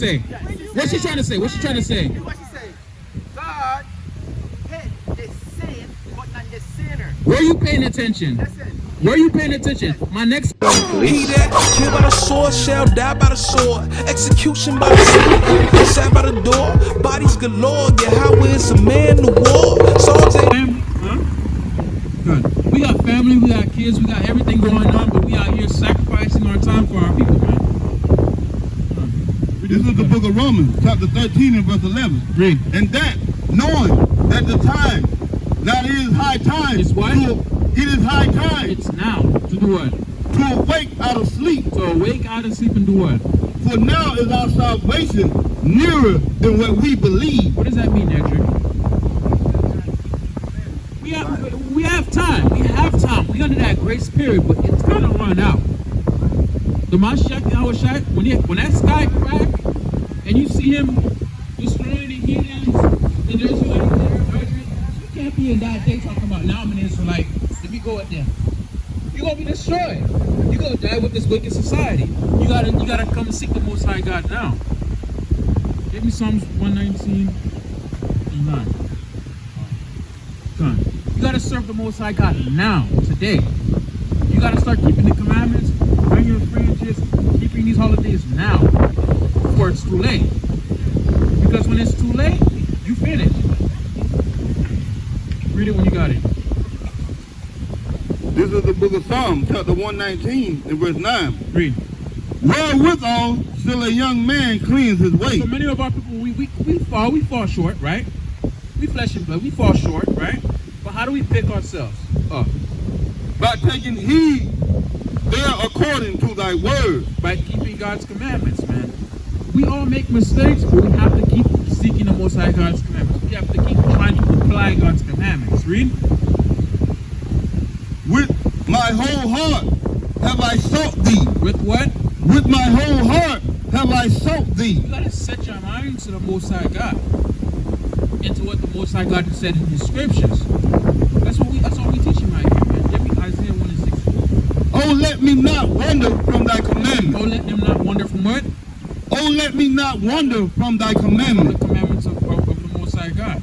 Say, what's she trying to say? What's she trying to say? What she say? God hate the sin, but not the sinner. Were you paying attention? Listen. Were you paying attention? My next. He that killed by the sword shall die by the sword. Execution by the sword. Sat by the door. Bodies galore. Yeah, how is a man to war? Soldier. Huh? Good. We got family, we got kids, we got everything going on, but we out here sacrificing our time for our people, man. This is the book of Romans, chapter 13 and verse 11. Read. And that, knowing that the time, that it is high time. It's what? It is high time. It's now. To do what? To awake out of sleep. To awake out of sleep and do what? For now is our salvation nearer than what we believe. What does that mean, Edric? We have time. We have time. We're under that grace period, but it's gonna run out. The Mashah, when that sky cracked and you see him destroying the heathens, and there's you can't be in that day talking about now I'm an Israelite. Let me go at them. You're gonna be destroyed. You're gonna die with this wicked society. You gotta come and seek the Most High God now. Give me Psalms 119 and 9. Come on. You gotta serve the Most High God now, today. You gotta start keeping the commandments, bring your fringes, keeping these holidays now, before it's too late. Because when it's too late, you finish. Read it when you got it. This is the book of Psalms, chapter 119 and verse 9. Read. Wherewithal shall a young man cleanse his way? So many of our people, we fall short, right? We flesh and blood, we fall short, right? But how do we pick ourselves up? By taking heed there according to thy word. By keeping God's commandments, man. We all make mistakes, but we have to keep seeking the Most High God's commandments. We have to keep trying to apply God's commandments. Read. With my whole heart have I sought thee. With what? With my whole heart have I sought thee. You gotta set your mind to the Most High God, into what the Most High God has said in His scriptures. That's all we teaching right here, man. Give me Isaiah 1 and 6. Oh, let me not wander from thy commandments. Oh, let them not wander from what? Oh, let me not wander from thy From commandments. the commandments of the Most High God.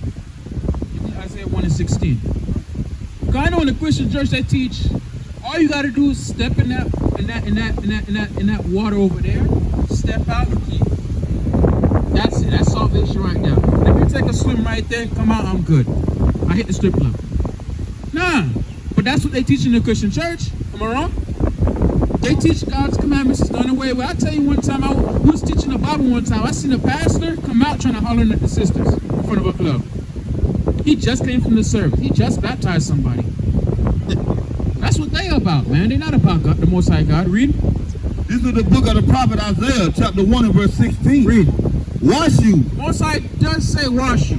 Give me Isaiah 1 and 16. Because I know in the Christian church they teach all you gotta do is step in that water over there, step out and keep. That's it. That's salvation right now. If you take a swim right there, come out, I'm good. I hit the strip club. Nah, but that's what they teach in the Christian church. Am I wrong? They teach God's commandments is done away with. I tell you one time, I was teaching the Bible one time. I seen a pastor come out trying to holler at the sisters in front of a club. He just came from the service. He just baptized somebody. That's what they about, man. They're not about God, the Most High God. Read. This is the book of the prophet Isaiah, chapter 1 and verse 16. Read. Wash you. Most High does say wash you,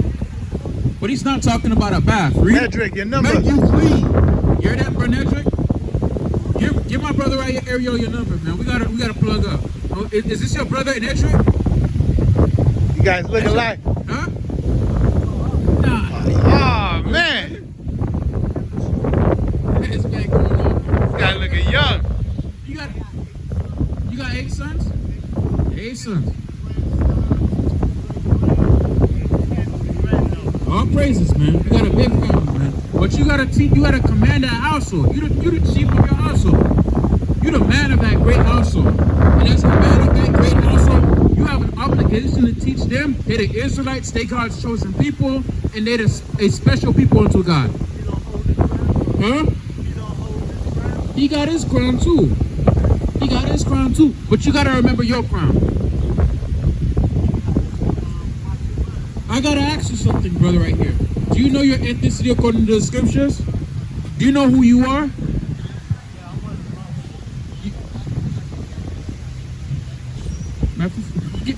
but he's not talking about a bath. Read. Edric, your number. Make you clean. You hear that, Bernedrick? Give my brother right here, Ariel, your number, man. We gotta plug up. Oh, is this your brother in Edric? You guys look alike. Huh? Nah. Oh, man. This man going on. This guy looking young. You got 8 sons? 8 sons. All praises, man. You got a big family, man. But you gotta command that household. You the chief of your household. You the man of that great household. And as the man of that great household, you have an obligation to teach them. They're the Israelites, they God's chosen people, and they're a special people unto God. Huh? He got his crown too. But you gotta remember your crown. I gotta ask you something, brother, right here. Do you know your ethnicity according to the scriptures? Do you know who you are?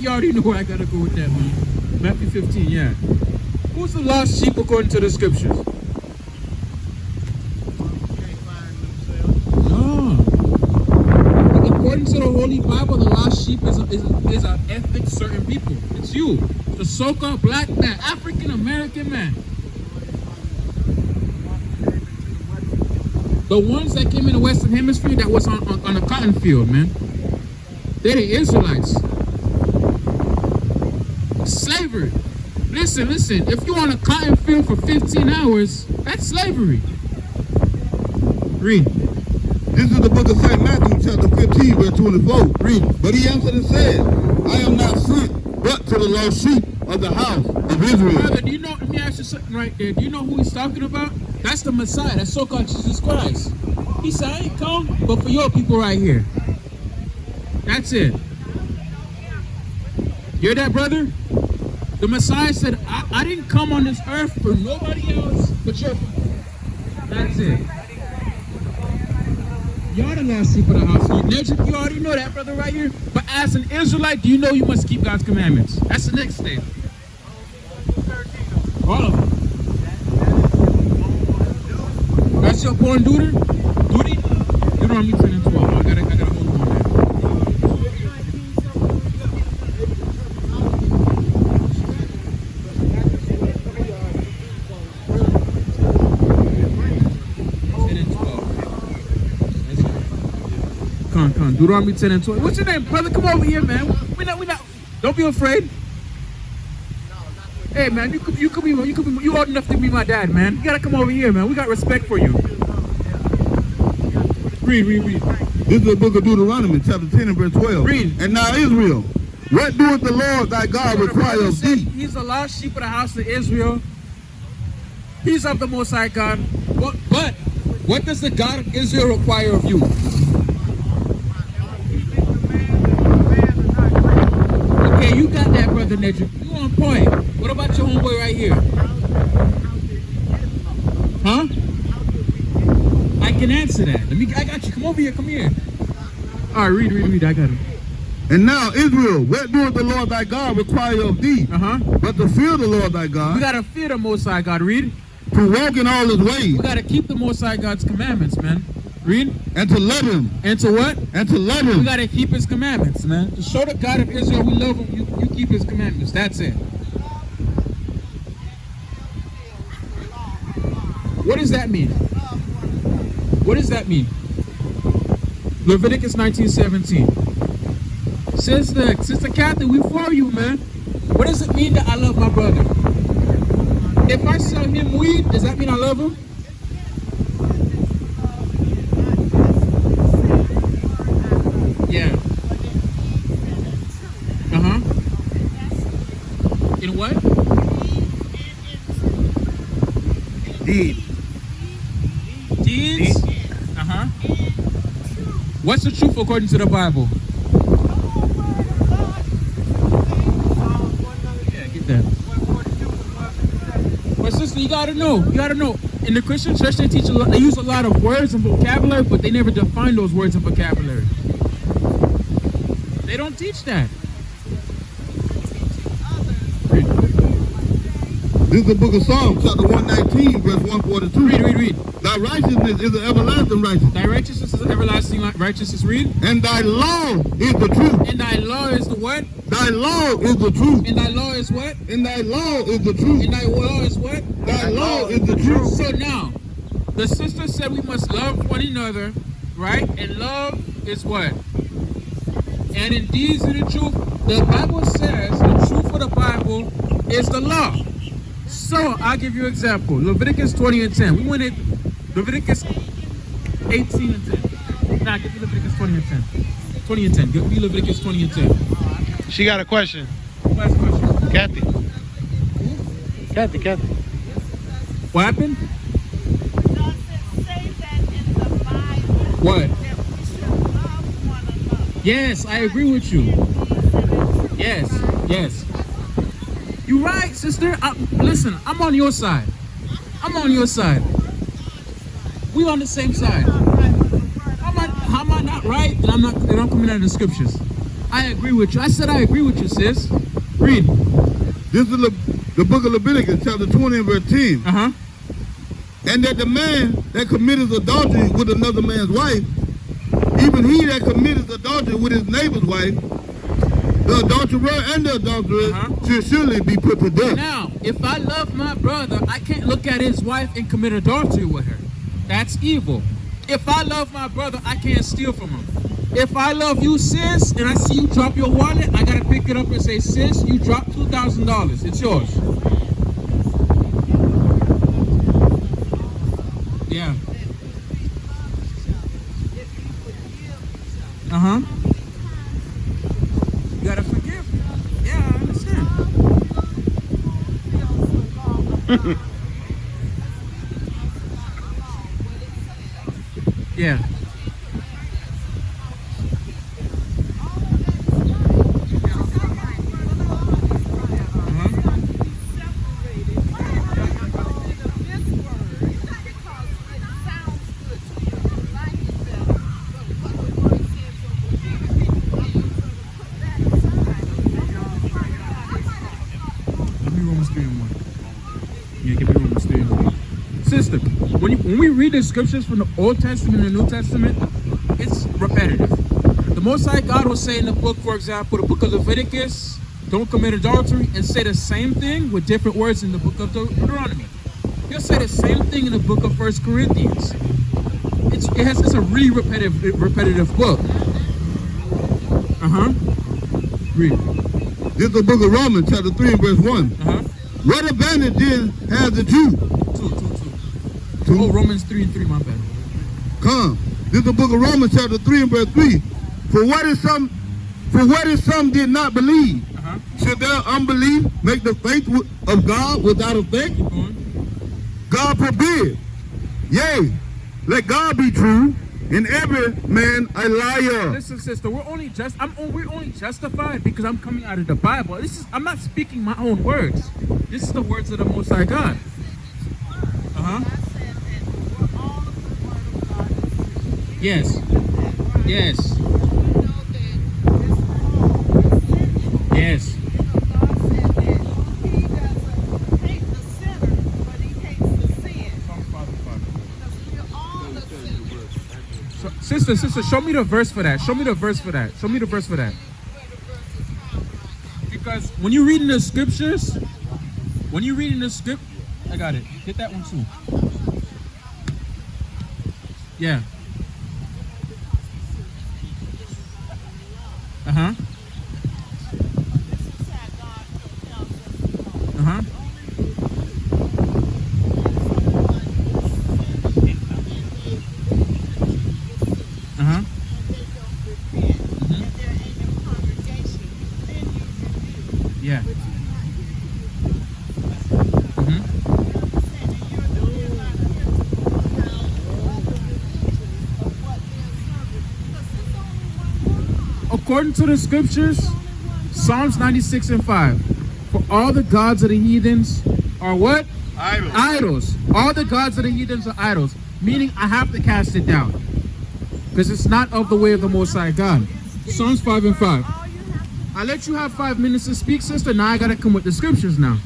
You already know where I gotta go with that, man. Matthew 15, yeah. Who's the lost sheep according to the scriptures? No. According to the Holy Bible, the lost sheep is an ethnic certain people. It's you. The so-called black man, African American man. The ones that came in the Western Hemisphere that was on a cotton field, man. They're the Israelites. slavery. Listen. If you on a cotton field for 15 hours, that's slavery. Read. This is the book of St. Matthew, chapter 15, verse 24. Read. But he answered and said, I am not sent but to the lost sheep of the house of Israel. Brother, do you know, let me ask you something right there. Do you know who he's talking about? That's the Messiah. That's so-called Jesus Christ. He said, I ain't come, but for your people right here. That's it. You hear that, brother? The Messiah said, I didn't come on this earth for nobody else but your people. That's it. Y'all the lost sheep of the house. You already know that, brother, right here. But as an Israelite, do you know you must keep God's commandments? That's the next step. All of them. That's your born duty? Deuteronomy 10 and 12. I gotta hold on there. Come on. Deuteronomy 10 and 12. What's your name, brother? Come over here, man. We not. Don't be afraid. Hey, man, you old enough to be my dad, man. You gotta come over here, man. We got respect for you. Read. This is the book of Deuteronomy, chapter 10 and verse 12. Read. And now Israel, what doeth the Lord thy God require of thee? He's the lost sheep of the house of Israel. He's of the Most High God. But what does the God of Israel require of you? Okay, you got that, brother Nedrick. You on point. What about your homeboy right here? Huh? I can answer that. I got you. Come over here. Come here. All right, read. I got it. And now Israel, what doeth the Lord thy God require of thee? But to fear the Lord thy God. We gotta fear the Most High God. Read. To walk in all his ways. We gotta keep the Most High God's commandments, man. Read. And to love him. And to what? And to love him. We gotta keep his commandments, man. To show the God of Israel we love him, you keep his commandments. That's it. What does that mean? What does that mean? Leviticus 19:17. Sister Captain, we for you, man. What does it mean that I love my brother? If I sell him weed, does that mean I love him? Yeah. In what? Deeds? What's the truth according to the Bible? Yeah, get that. But sister, you gotta know. In the Christian church, they use a lot of words and vocabulary, but they never define those words and vocabulary. They don't teach that. This is the book of Psalms, chapter 119, verse 142. Read. Thy righteousness is an everlasting righteousness. Thy righteousness is an everlasting righteousness. Read. And thy law is the truth. And thy law is the what? Thy law is the truth. And thy law is what? And thy law is the truth. And thy law is what? Thy law is the truth. So now, the sister said we must love one another, right? And love is what? And in deeds of the truth, the Bible says the truth of the Bible is the law. So I'll give you an example. Leviticus 20 and 10. We went at Leviticus 18 and 10. Nah, give me Leviticus 20 and 10. 20 and 10. Give me Leviticus 20 and 10. She got a question. Last question. Kathy. What happened? Does it say that in the Bible What? that we should love one another? Yes, I agree with you. Yes. You're right, sister. Listen, I'm on your side. We on the same side. How am I not right? And I'm coming out of the scriptures. I agree with you. I said I agree with you, sis. Read. This is the book of Leviticus, chapter 20 and verse 10. And that the man that committeth adultery with another man's wife, even he that committeth adultery with his neighbor's wife, the adulterer and the adulteress should surely be put to death. Now, if I love my brother, I can't look at his wife and commit adultery with her. That's evil. If I love my brother, I can't steal from him. If I love you, sis, and I see you drop your wallet, I gotta pick it up and say, sis, you dropped $2,000. It's yours. Yeah. Uh-huh. You gotta forgive. Yeah, I understand. Yeah. Sister, when we read the scriptures from the Old Testament and the New Testament, it's repetitive. The Most High God will say in the book, for example, the book of Leviticus, don't commit adultery, and say the same thing with different words in the book of Deuteronomy. He'll say the same thing in the book of 1 Corinthians. It's a really repetitive book. Read. This is the book of Romans, chapter 3 and verse 1. What advantage then has the Jew? Two. Oh, Romans 3 and 3, my bad. Come. This is the book of Romans, chapter 3 and verse 3. For what if some did not believe? Should their unbelief make the faith of God without effect? God forbid. Yea, let God be true, and every man a liar. Listen, sister, we're only justified because I'm coming out of the Bible. I'm not speaking my own words. This is the words of the Most High God. Yes. Yes. Yes. Sister, show me the verse for that. Show me the verse for that. Show me the verse for that. Because when you read in the scriptures, I got it. Get that one too. Yeah. Yeah. According to the scriptures, Psalms 96 and 5. For all the gods of the heathens are what? Idols. All the gods of the heathens are idols. Meaning I have to cast it down. Because it's not of the way of the Most High God. Psalms 5 and 5. I let you have 5 minutes to speak, sister. Now I got to come with the scriptures now.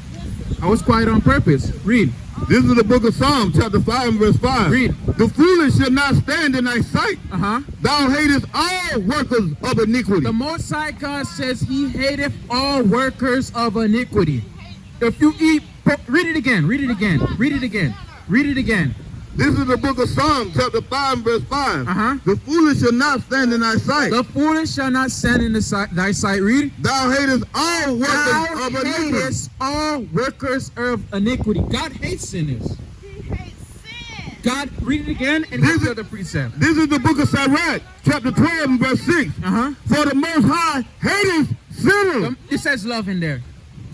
I was quiet on purpose. Read. This is the book of Psalms, chapter 5 and verse 5. Read. The foolish shall not stand in thy sight. Thou hatest all workers of iniquity. The Most High God says he hateth all workers of iniquity. If you eat, read it again, read it again, read it again, read it again. This is the book of Psalms, chapter 5 and verse 5. The foolish shall not stand in thy sight. The foolish shall not stand in thy sight. Read. Thou hatest all workers of iniquity. Thou hatest all workers of iniquity. God hates sinners. He hates sin. God, read it again and here's the other precept. This is the book of Sirach, chapter 12 and verse 6. For the Most High hateth sinners. It says love in there.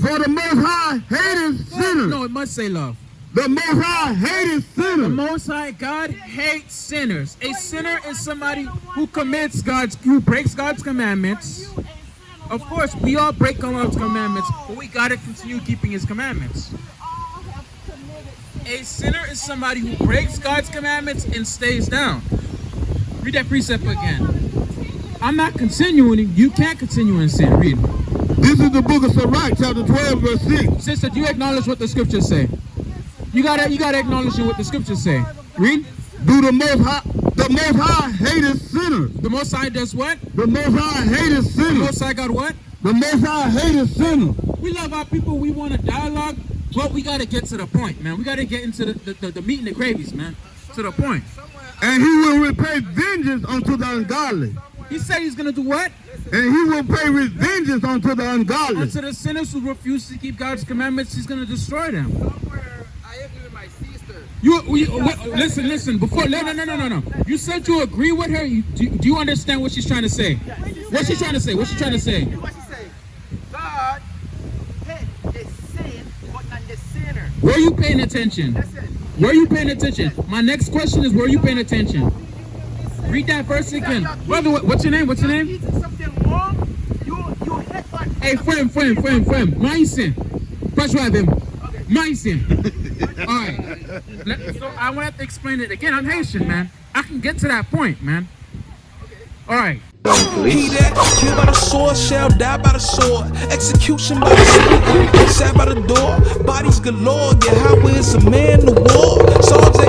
For the Most High hateth sinners. No, it must say love. The Most High hateth sinners. The Most High God hates sinners. A sinner is somebody who breaks God's commandments. Of course, we all break God's commandments, but we gotta continue keeping His commandments. A sinner is somebody who breaks God's commandments and stays down. Read that precept again. I'm not continuing. You can't continue in sin. Read. This is the book of Sirach, chapter 12, verse 6. Sister, do you acknowledge what the scriptures say? You gotta acknowledge what the scriptures say. Read. Do the Most High hateth sinners. The Most High does what? The Most High hateth sinners. The Most High God what? The Most High hateth sinners. We love our people. We want a dialogue, but we gotta get to the point, man. We gotta get into the meat and the gravies, man. To the point. And he will repay vengeance unto the ungodly. He said he's gonna do what? And he will pay his vengeance unto the ungodly. Unto the sinners who refuse to keep God's commandments, he's gonna destroy them. Somewhere I agree with my sister. Listen. Before no. You said you agree with her. Do you understand what she's trying to say? What's she trying to say? What's she trying to say? What she say? God hate the sin, but not the sinner. Were you paying attention? Listen. Were you paying attention? My next question is, were you paying attention? Read that verse again. Brother, what's your name? What's your You're name? eating something wrong. You hate on. Hey, friend. Mindset. Press drive him. Mindset. All right. So I want to explain it again. I'm Haitian, man. I can get to that point, man. All right. He that killed by the sword shall die by the sword. Execution by the sword. Sat by the door. Bodies galore. Yahweh is a man of war. Psalms 8